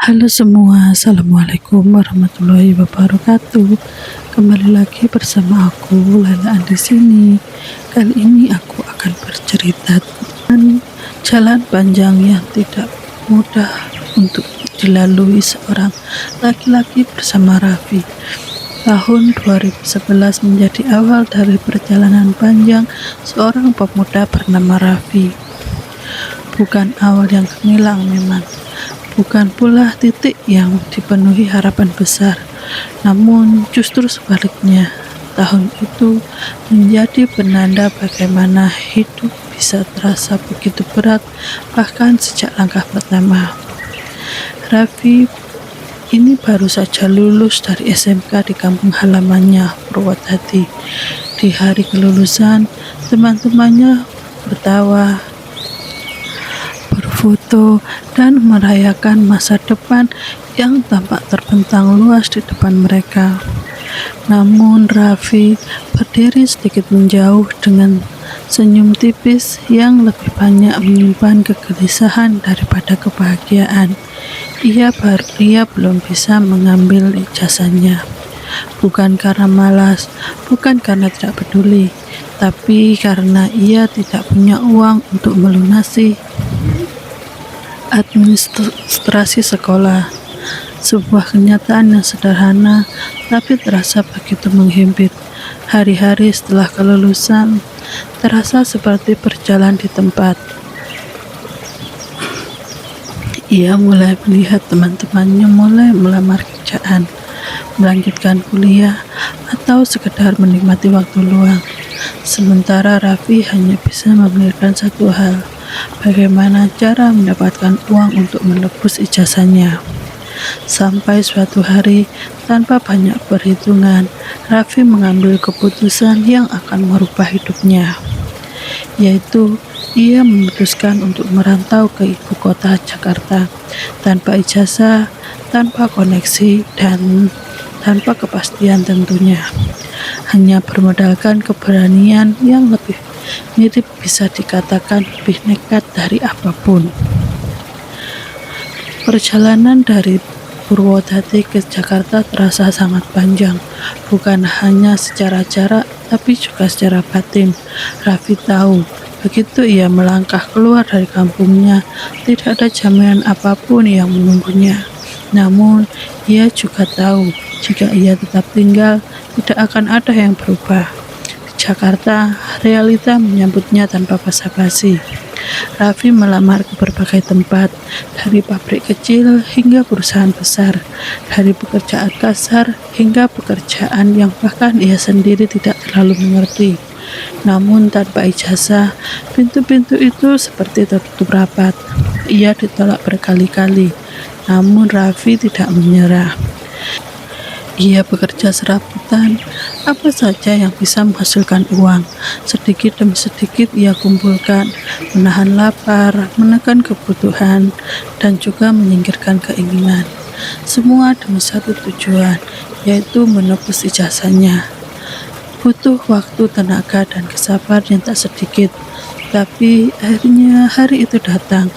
Halo semua, Assalamualaikum warahmatullahi wabarakatuh. Kembali lagi bersama aku, Lala di sini. Kali ini aku akan bercerita tentang jalan panjang yang tidak mudah untuk dilalui seorang laki-laki bersama Raffi. Tahun 2011 menjadi awal dari perjalanan panjang seorang pemuda bernama Raffi. Bukan awal yang gemilang memang, bukan pula titik yang dipenuhi harapan besar, namun justru sebaliknya. Tahun itu menjadi penanda bagaimana hidup bisa terasa begitu berat, bahkan sejak langkah pertama. Raffi ini baru saja lulus dari SMK di kampung halamannya, Purwodadi. Di hari kelulusan, teman-temannya bertawa, berfoto, dan merayakan masa depan yang tampak terbentang luas di depan mereka. Namun Raffi berdiri sedikit menjauh dengan senyum tipis yang lebih banyak menyimpan kegelisahan daripada kebahagiaan. Ia belum bisa mengambil ijazahnya. Bukan karena malas, bukan karena tidak peduli, tapi karena ia tidak punya uang untuk melunasi administrasi sekolah. Sebuah kenyataan yang sederhana tapi terasa begitu menghimpit. Hari-hari setelah kelulusan terasa seperti berjalan di tempat. Ia mulai melihat teman-temannya mulai melamar kerjaan, melanjutkan kuliah, atau sekedar menikmati waktu luang. Sementara Raffi hanya bisa memikirkan satu hal: bagaimana cara mendapatkan uang untuk menebus ijazahnya. Sampai suatu hari, tanpa banyak perhitungan, Raffi mengambil keputusan yang akan merubah hidupnya, yaitu ia memutuskan untuk merantau ke ibu kota Jakarta tanpa ijazah, tanpa koneksi, dan tanpa kepastian tentunya. Hanya bermodalkan keberanian yang lebih mirip bisa dikatakan lebih nekat dari apapun. Perjalanan dari Purwodadi ke Jakarta terasa sangat panjang, bukan hanya secara jarak, tapi juga secara batin. Raffi tahu, begitu ia melangkah keluar dari kampungnya, tidak ada jaminan apapun yang menunggunya. Namun, ia juga tahu, jika ia tetap tinggal, tidak akan ada yang berubah. Di Jakarta, realita menyambutnya tanpa basa-basi. Raffi melamar ke berbagai tempat, dari pabrik kecil hingga perusahaan besar, dari pekerjaan kasar hingga pekerjaan yang bahkan ia sendiri tidak terlalu mengerti. Namun tanpa ijazah, pintu-pintu itu seperti tertutup rapat. Ia ditolak berkali-kali, namun Raffi tidak menyerah. Ia bekerja serabutan, apa saja yang bisa menghasilkan uang. Sedikit demi sedikit ia kumpulkan, menahan lapar, menekan kebutuhan, dan juga menyingkirkan keinginan. Semua demi satu tujuan, yaitu menebus ijazahnya. Butuh waktu, tenaga, dan kesabaran yang tak sedikit. Tapi akhirnya hari itu datang.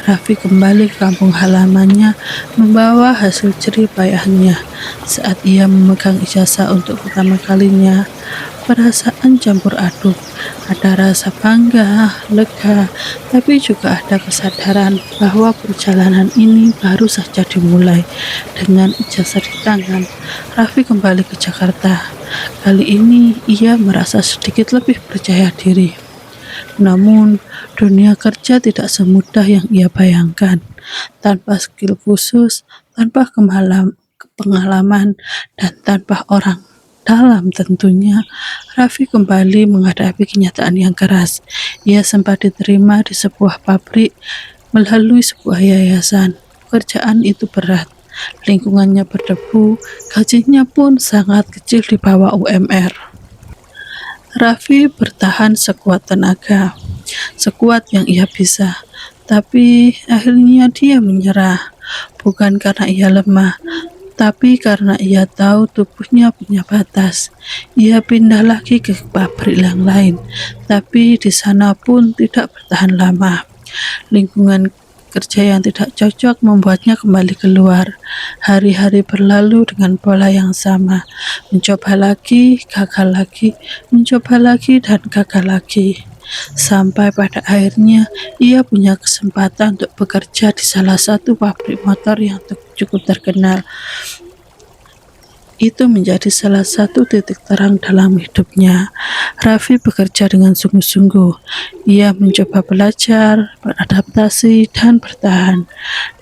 Raffi kembali ke kampung halamannya membawa hasil jerih payahnya. Saat ia memegang ijazah untuk pertama kalinya, perasaan campur aduk. Ada rasa bangga, lega, tapi juga ada kesadaran bahwa perjalanan ini baru saja dimulai. Dengan ijazah di tangan, Raffi kembali ke Jakarta. Kali ini ia merasa sedikit lebih percaya diri. Namun, dunia kerja tidak semudah yang ia bayangkan. Tanpa skill khusus, tanpa pengalaman, dan tanpa orang dalam tentunya, Raffi kembali menghadapi kenyataan yang keras. Ia sempat diterima di sebuah pabrik melalui sebuah yayasan. Pekerjaan itu berat, lingkungannya berdebu, gajinya pun sangat kecil di bawah UMR. Raffi bertahan sekuat tenaga, sekuat yang ia bisa, tapi akhirnya dia menyerah. Bukan karena ia lemah, tapi karena ia tahu tubuhnya punya batas. Ia pindah lagi ke pabrik yang lain, tapi di sana pun tidak bertahan lama. Lingkungan kerja yang tidak cocok membuatnya kembali keluar. Hari-hari berlalu dengan pola yang sama, mencoba lagi, gagal lagi, mencoba lagi, dan gagal lagi. Sampai pada akhirnya ia punya kesempatan untuk bekerja di salah satu pabrik motor yang cukup terkenal. Itu menjadi salah satu titik terang dalam hidupnya. Raffi bekerja dengan sungguh-sungguh. Ia mencoba belajar, beradaptasi, dan bertahan.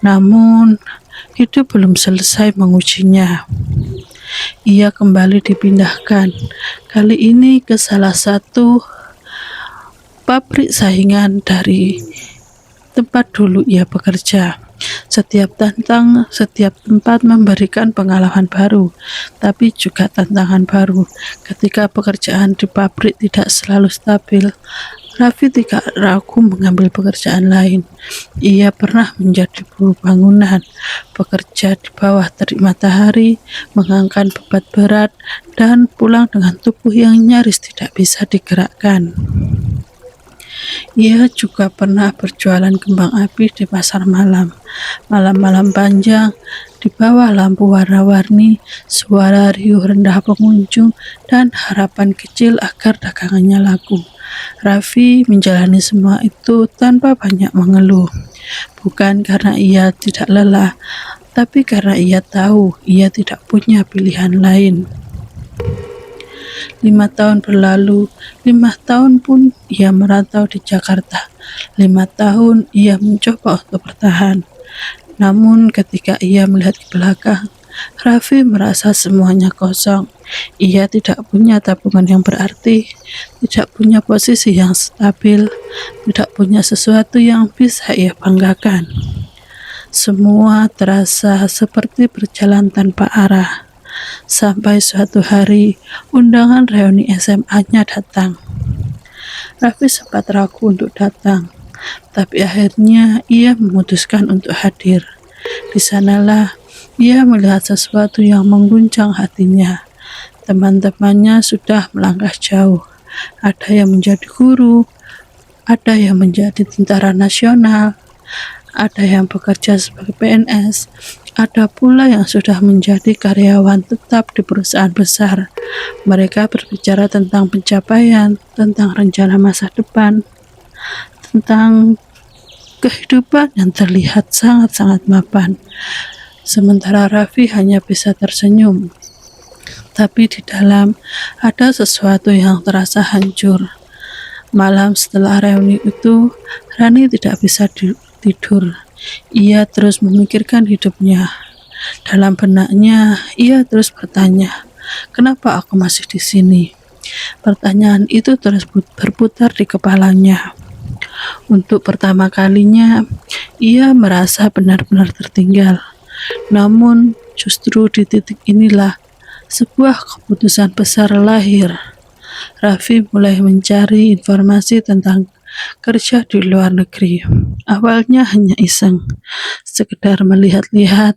Namun, hidup belum selesai mengujinya. Ia kembali dipindahkan, kali ini ke salah satu pabrik saingan dari tempat dulu ia bekerja. Setiap tempat memberikan pengalaman baru, tapi juga tantangan baru. Ketika pekerjaan di pabrik tidak selalu stabil, Raffi tidak ragu mengambil pekerjaan lain. Ia pernah menjadi buruh bangunan, bekerja di bawah terik matahari, mengangkat beban berat, dan pulang dengan tubuh yang nyaris tidak bisa digerakkan. Ia juga pernah berjualan kembang api di pasar malam. Malam-malam panjang, di bawah lampu warna-warni, suara riuh rendah pengunjung, dan harapan kecil agar dagangannya laku. Raffi menjalani semua itu tanpa banyak mengeluh. Bukan karena ia tidak lelah, tapi karena ia tahu ia tidak punya pilihan lain. 5 tahun berlalu, 5 tahun pun ia merantau di Jakarta. 5 tahun ia mencoba untuk bertahan. Namun ketika ia melihat ke belakang, Raffi merasa semuanya kosong. Ia tidak punya tabungan yang berarti, tidak punya posisi yang stabil, tidak punya sesuatu yang bisa ia banggakan. Semua terasa seperti berjalan tanpa arah. Sampai suatu hari, undangan reuni SMA-nya datang. Raffi sempat ragu untuk datang, tapi akhirnya ia memutuskan untuk hadir. Di sanalah ia melihat sesuatu yang mengguncang hatinya. Teman-temannya sudah melangkah jauh. Ada yang menjadi guru, ada yang menjadi tentara nasional, ada yang bekerja sebagai PNS, ada pula yang sudah menjadi karyawan tetap di perusahaan besar. Mereka berbicara tentang pencapaian, tentang rencana masa depan, tentang kehidupan yang terlihat sangat-sangat mapan. Sementara Raffi hanya bisa tersenyum. Tapi di dalam ada sesuatu yang terasa hancur. Malam setelah reuni itu, Rani tidak bisa tidur. Ia terus memikirkan hidupnya. Dalam benaknya, ia terus bertanya, "Kenapa aku masih di sini?" Pertanyaan itu terus berputar di kepalanya. Untuk pertama kalinya, ia merasa benar-benar tertinggal. Namun, justru di titik inilah sebuah keputusan besar lahir. Raffi mulai mencari informasi tentang kerja di luar negeri. Awalnya hanya iseng, sekedar melihat-lihat,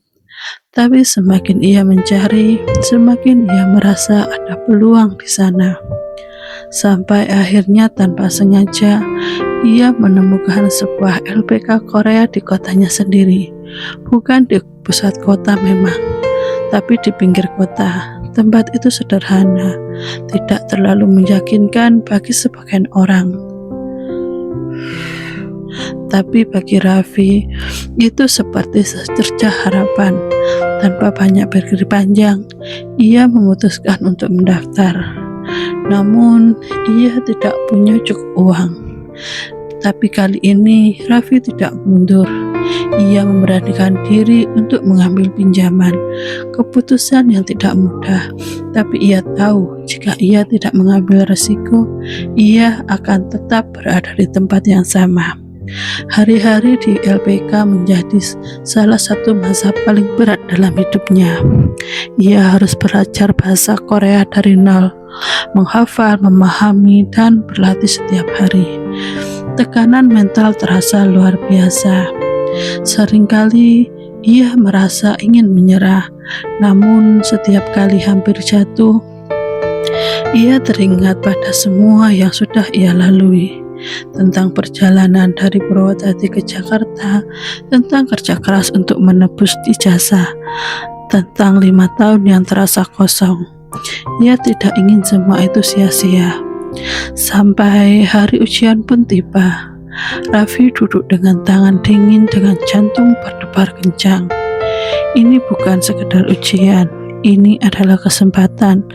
tapi semakin ia mencari, semakin ia merasa ada peluang di sana. Sampai akhirnya tanpa sengaja, ia menemukan sebuah LPK Korea di kotanya sendiri. Bukan di pusat kota memang, tapi di pinggir kota. Tempat itu sederhana, tidak terlalu meyakinkan bagi sebagian orang. Tapi bagi Raffi, itu seperti secercah harapan. Tanpa banyak berpikir panjang, ia memutuskan untuk mendaftar. Namun, ia tidak punya cukup uang. Tapi kali ini, Raffi tidak mundur. Ia memberanikan diri untuk mengambil pinjaman. Keputusan yang tidak mudah, tapi ia tahu jika ia tidak mengambil resiko, ia akan tetap berada di tempat yang sama. Hari-hari di LPK menjadi salah satu masa paling berat dalam hidupnya. Ia harus belajar bahasa Korea dari nol, menghafal, memahami, dan berlatih setiap hari. Tekanan mental terasa luar biasa. Seringkali ia merasa ingin menyerah, namun setiap kali hampir jatuh, ia teringat pada semua yang sudah ia lalui. tentang perjalanan dari Purwodadi ke Jakarta, tentang kerja keras untuk menebus ijazah, tentang 5 tahun yang terasa kosong. Ia tidak ingin semua itu sia-sia. Sampai hari ujian pun tiba. Raffi duduk dengan tangan dingin, dengan jantung berdebar kencang. Ini bukan sekedar ujian, ini adalah kesempatan.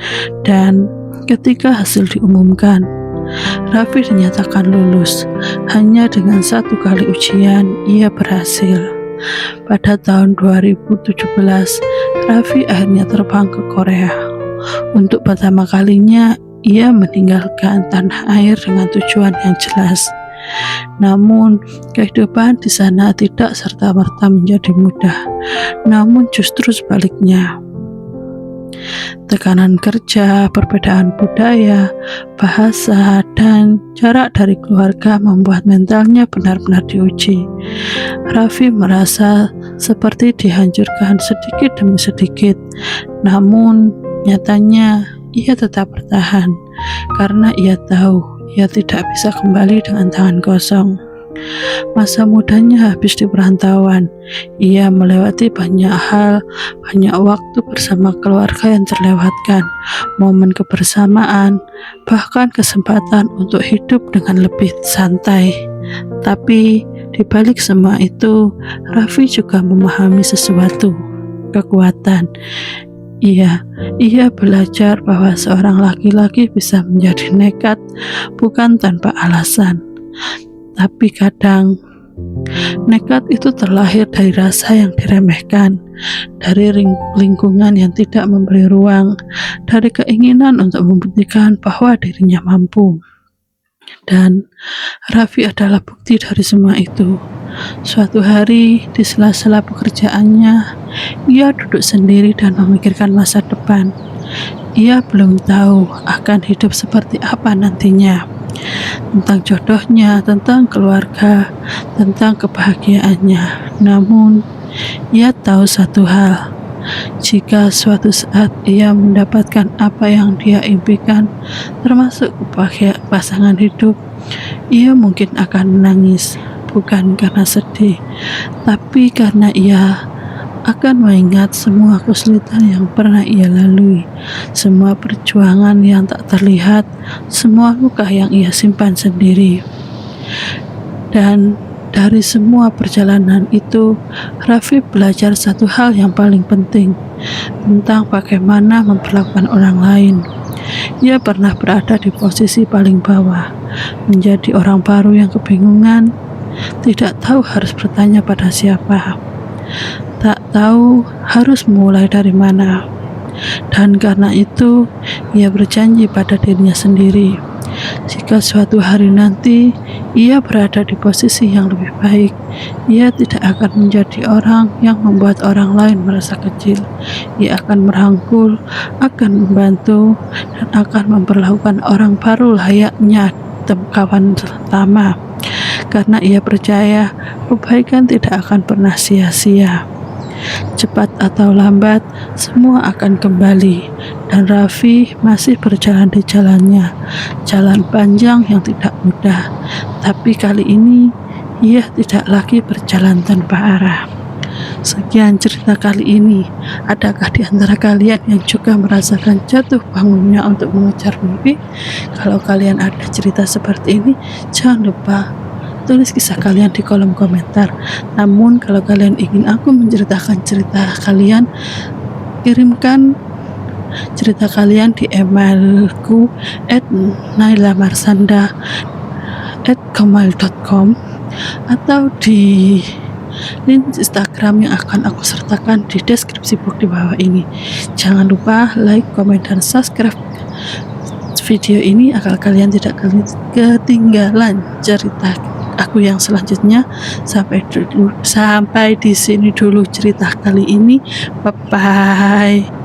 Dan ketika hasil diumumkan, Raffi dinyatakan lulus. Hanya dengan 1 kali ujian, ia berhasil. Pada tahun 2017, Raffi akhirnya terbang ke Korea. Untuk pertama kalinya, ia meninggalkan tanah air dengan tujuan yang jelas. Namun, kehidupan di sana tidak serta-merta menjadi mudah. Namun justru sebaliknya. Tekanan kerja, perbedaan budaya, bahasa, dan jarak dari keluarga membuat mentalnya benar-benar diuji. Raffi merasa seperti dihancurkan sedikit demi sedikit. Namun, nyatanya ia tetap bertahan karena ia tahu ia tidak bisa kembali dengan tangan kosong. Masa mudanya habis di perantauan. Ia melewati banyak hal, banyak waktu bersama keluarga yang terlewatkan, momen kebersamaan, bahkan kesempatan untuk hidup dengan lebih santai. Tapi di balik semua itu, Raffi juga memahami sesuatu, kekuatan. Ia belajar bahwa seorang laki-laki bisa menjadi nekat bukan tanpa alasan. Tapi kadang nekat itu terlahir dari rasa yang diremehkan, dari lingkungan yang tidak memberi ruang, dari keinginan untuk membuktikan bahwa dirinya mampu. Dan Raffi adalah bukti dari semua itu. Suatu hari, di sela-sela pekerjaannya, ia duduk sendiri dan memikirkan masa depan. Ia belum tahu akan hidup seperti apa nantinya. Tentang jodohnya, tentang keluarga, tentang kebahagiaannya. Namun, ia tahu satu hal. Jika suatu saat ia mendapatkan apa yang dia impikan, termasuk kebahagiaan pasangan hidup, ia mungkin akan menangis. Bukan karena sedih, tapi karena ia akan mengingat semua kesulitan yang pernah ia lalui, semua perjuangan yang tak terlihat, semua luka yang ia simpan sendiri. Dan dari semua perjalanan itu, Raffi belajar satu hal yang paling penting, tentang bagaimana memperlakukan orang lain. Ia pernah berada di posisi paling bawah, menjadi orang baru yang kebingungan, tidak tahu harus bertanya pada siapa, tak tahu harus mulai dari mana. Dan karena itu, ia berjanji pada dirinya sendiri, jika suatu hari nanti ia berada di posisi yang lebih baik, ia tidak akan menjadi orang yang membuat orang lain merasa kecil. Ia akan merangkul, akan membantu, dan akan memperlakukan orang baru layaknya kawan pertama. Karena ia percaya kebaikan tidak akan pernah sia-sia. Cepat atau lambat, semua akan kembali. Dan Raffi masih berjalan di jalannya, jalan panjang yang tidak mudah. Tapi kali ini, ia tidak lagi berjalan tanpa arah. Sekian cerita kali ini. Adakah di antara kalian yang juga merasakan jatuh bangunnya untuk mengejar mimpi? Kalau kalian ada cerita seperti ini, jangan lupa tulis kisah kalian di kolom komentar. Namun kalau kalian ingin aku menceritakan cerita kalian, kirimkan cerita kalian di emailku @nailamarsanda@gmail.com atau di link Instagram yang akan aku sertakan di deskripsi box di bawah ini. Jangan lupa like, komen, dan subscribe video ini agar kalian tidak ketinggalan cerita aku yang selanjutnya. Sampai di sini dulu cerita kali ini. Bye bye.